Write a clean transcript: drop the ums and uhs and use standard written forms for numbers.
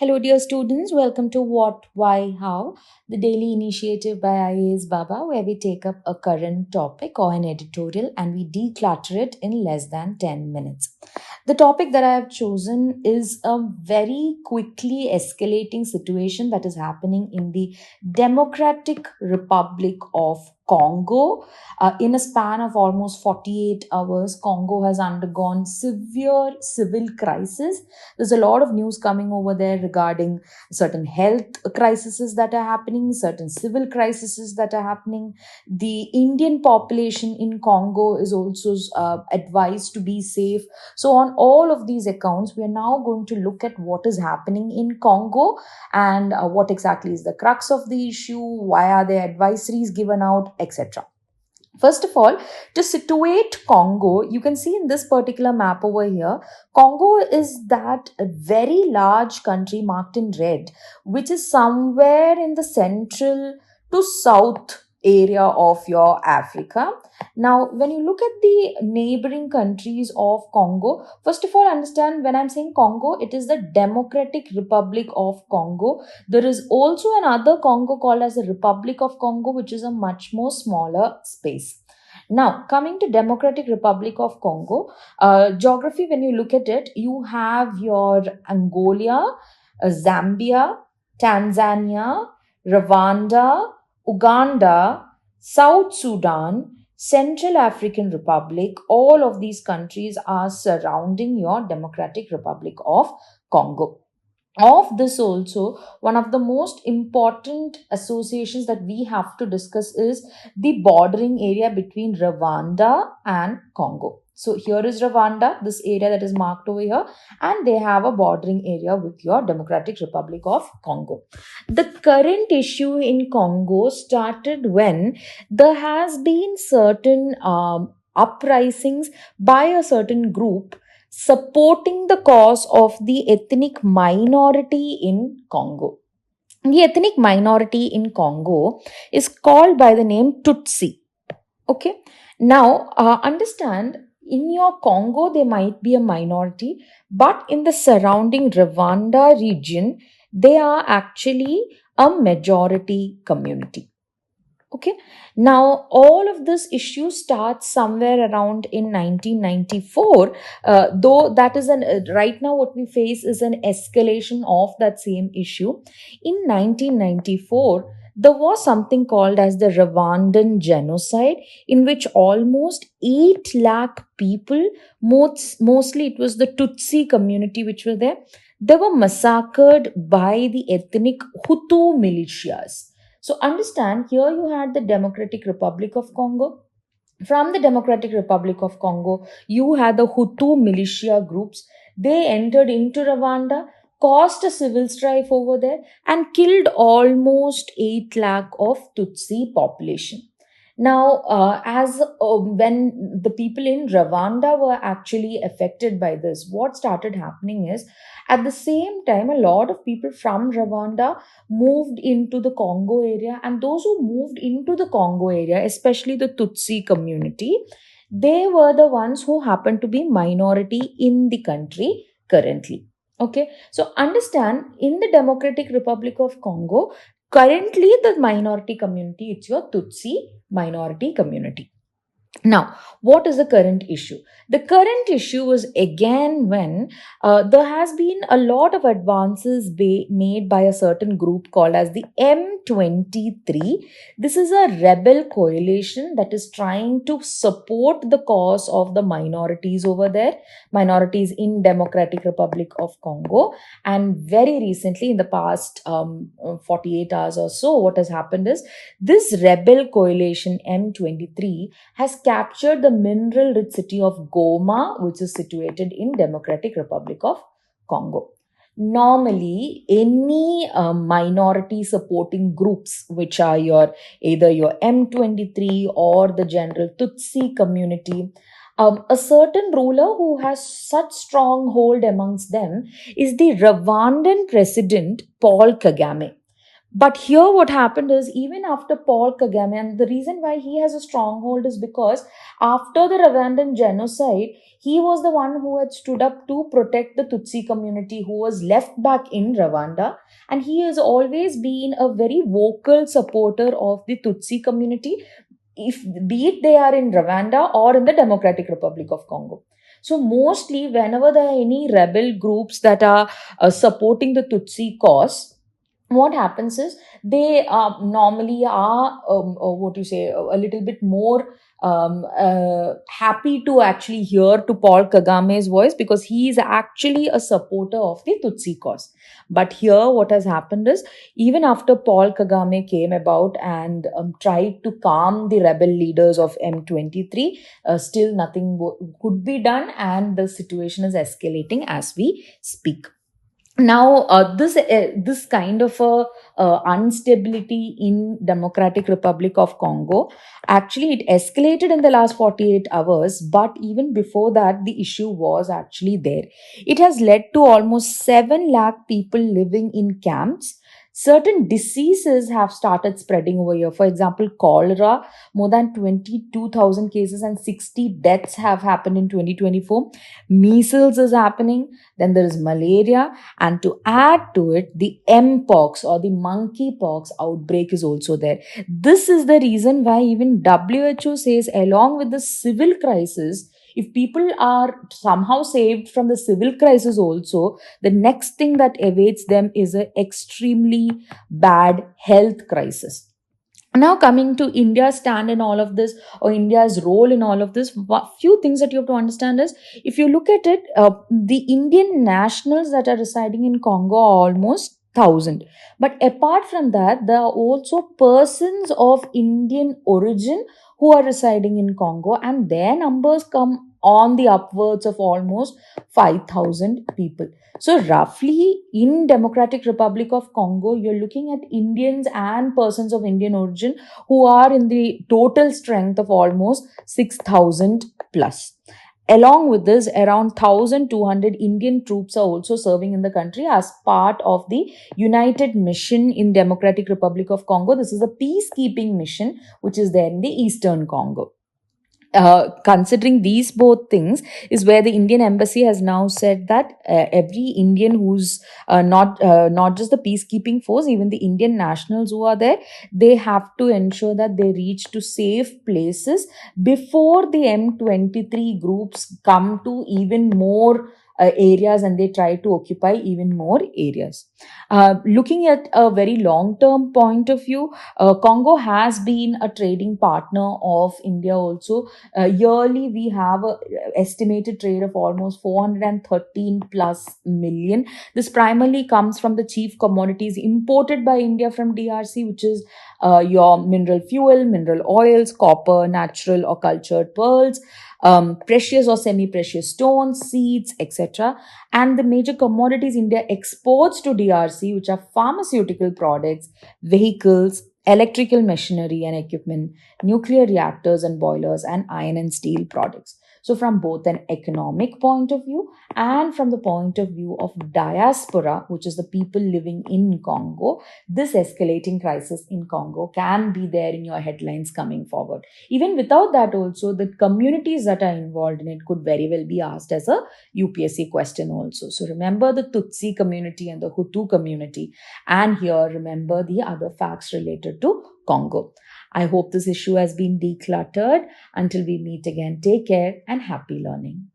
Hello, dear students. Welcome to What, Why, How, the daily initiative by IAS Baba, where we take up a current topic or an editorial and we declutter it in less than 10 minutes. The topic that I have chosen is a very quickly escalating situation that is happening in the Democratic Republic of Congo. In a span of almost 48 hours, Congo has undergone severe civil crisis. There's a lot of news coming over there regarding certain health crises that are happening, certain civil crises that are happening. The Indian population in Congo is also advised to be safe. So, on all of these accounts, we are now going to look at what is happening in Congo and what exactly is the crux of the issue, why are there advisories given out, etc. First of all, to situate Congo, you can see in this particular map over here, Congo is that a very large country marked in red, which is somewhere in the central to south area of your Africa. Now, when you look at the neighboring countries of Congo, first of all, understand when I'm saying Congo, it is the Democratic Republic of Congo. There is also another Congo called as the Republic of Congo, which is a much more smaller space. Now, coming to Democratic Republic of Congo, geography, when you look at it, you have your Angola, Zambia, Tanzania, Rwanda, Uganda, South Sudan, Central African Republic. All of these countries are surrounding your Democratic Republic of Congo. Of this also, one of the most important associations that we have to discuss is the bordering area between Rwanda and Congo. So here is Rwanda, this area that is marked over here, and they have a bordering area with your Democratic Republic of Congo. The current issue in Congo started when there has been certain uprisings by a certain group supporting the cause of the ethnic minority in Congo. The ethnic minority in Congo is called by the name Tutsi. Okay. Now, understand in your Congo, there might be a minority, but in the surrounding Rwanda region, they are actually a majority community. Okay. Now, all of this issue starts somewhere around in 1994, though that is right now what we face is an escalation of that same issue. In 1994, there was something called as the Rwandan genocide, in which almost 8 lakh people, mostly it was the Tutsi community which were there, they were massacred by the ethnic Hutu militias. So understand, here you had the Democratic Republic of Congo. From the Democratic Republic of Congo, you had the Hutu militia groups. They entered into Rwanda, caused a civil strife over there, and killed almost 8 lakh of Tutsi population. Now, as when the people in Rwanda were actually affected by this, what started happening is at the same time, a lot of people from Rwanda moved into the Congo area, and those who moved into the Congo area, especially the Tutsi community, they were the ones who happened to be minority in the country currently. Okay, so understand in the Democratic Republic of Congo, currently the minority community, it's your Tutsi minority community. Now, what is the current issue? The current issue is again when there has been a lot of advances made by a certain group called as the M23. This is a rebel coalition that is trying to support the cause of the minorities over there, minorities in Democratic Republic of Congo. And very recently, in the past 48 hours or so, what has happened is this rebel coalition M23 has captured the mineral rich city of Goma, which is situated in Democratic Republic of Congo. Normally, any minority supporting groups, which are either your M23 or the general Tutsi community, a certain ruler who has such strong hold amongst them is the Rwandan president Paul Kagame. But here, what happened is, even after Paul Kagame, and the reason why he has a stronghold is because after the Rwandan genocide, he was the one who had stood up to protect the Tutsi community who was left back in Rwanda. And he has always been a very vocal supporter of the Tutsi community, if be it they are in Rwanda or in the Democratic Republic of Congo. So mostly, whenever there are any rebel groups that are supporting the Tutsi cause, what happens is they normally are what you say a little bit more happy to actually hear to Paul Kagame's voice, because he is actually a supporter of the Tutsi cause. But here, what has happened is, even after Paul Kagame came about and tried to calm the rebel leaders of M23, still nothing could be done, and the situation is escalating as we speak. Now this kind of a instability in Democratic Republic of Congo, actually it escalated in the last 48 hours, but even before that the issue was actually there. It has led to almost 7 lakh people living in camps. Certain diseases have started spreading over here. For example, cholera, more than 22,000 cases and 60 deaths have happened in 2024. Measles is happening. Then there is malaria, and to add to it, the mpox or the monkeypox outbreak is also there. This is the reason why even WHO says, along with the civil crisis, if people are somehow saved from the civil crisis also, the next thing that awaits them is an extremely bad health crisis. Now, coming to India's stand in all of this, or India's role in all of this, few things that you have to understand is, if you look at it, the Indian nationals that are residing in Congo are almost 1,000. But apart from that, there are also persons of Indian origin who are residing in Congo, and their numbers come on the upwards of almost 5,000 people. So roughly in Democratic Republic of Congo, you're looking at Indians and persons of Indian origin who are in the total strength of almost 6,000 plus. Along with this, around 1,200 Indian troops are also serving in the country as part of the United Mission in Democratic Republic of Congo. This is a peacekeeping mission which is there in the Eastern Congo. Considering these both things is where the Indian embassy has now said that every Indian who's not just the peacekeeping force, even the Indian nationals who are there, they have to ensure that they reach to safe places before the M23 groups come to even more areas, and they try to occupy even more areas. Looking at a very long term point of view, Congo has been a trading partner of India also. Yearly, we have a estimated trade of almost 413 plus million. This primarily comes from the chief commodities imported by India from DRC, which is your mineral fuel, mineral oils, copper, natural or cultured pearls, precious or semi-precious stones, seeds, etc. And the major commodities India exports to DRC, which are pharmaceutical products, vehicles, electrical machinery and equipment, nuclear reactors and boilers, and iron and steel products. So, from both an economic point of view and from the point of view of diaspora, which is the people living in Congo, this escalating crisis in Congo can be there in your headlines coming forward. Even without that, also, the communities that are involved in it could very well be asked as a UPSC question, also. So, remember the Tutsi community and the Hutu community, and here remember the other facts related to Congo. I hope this issue has been decluttered. Until we meet again, take care and happy learning.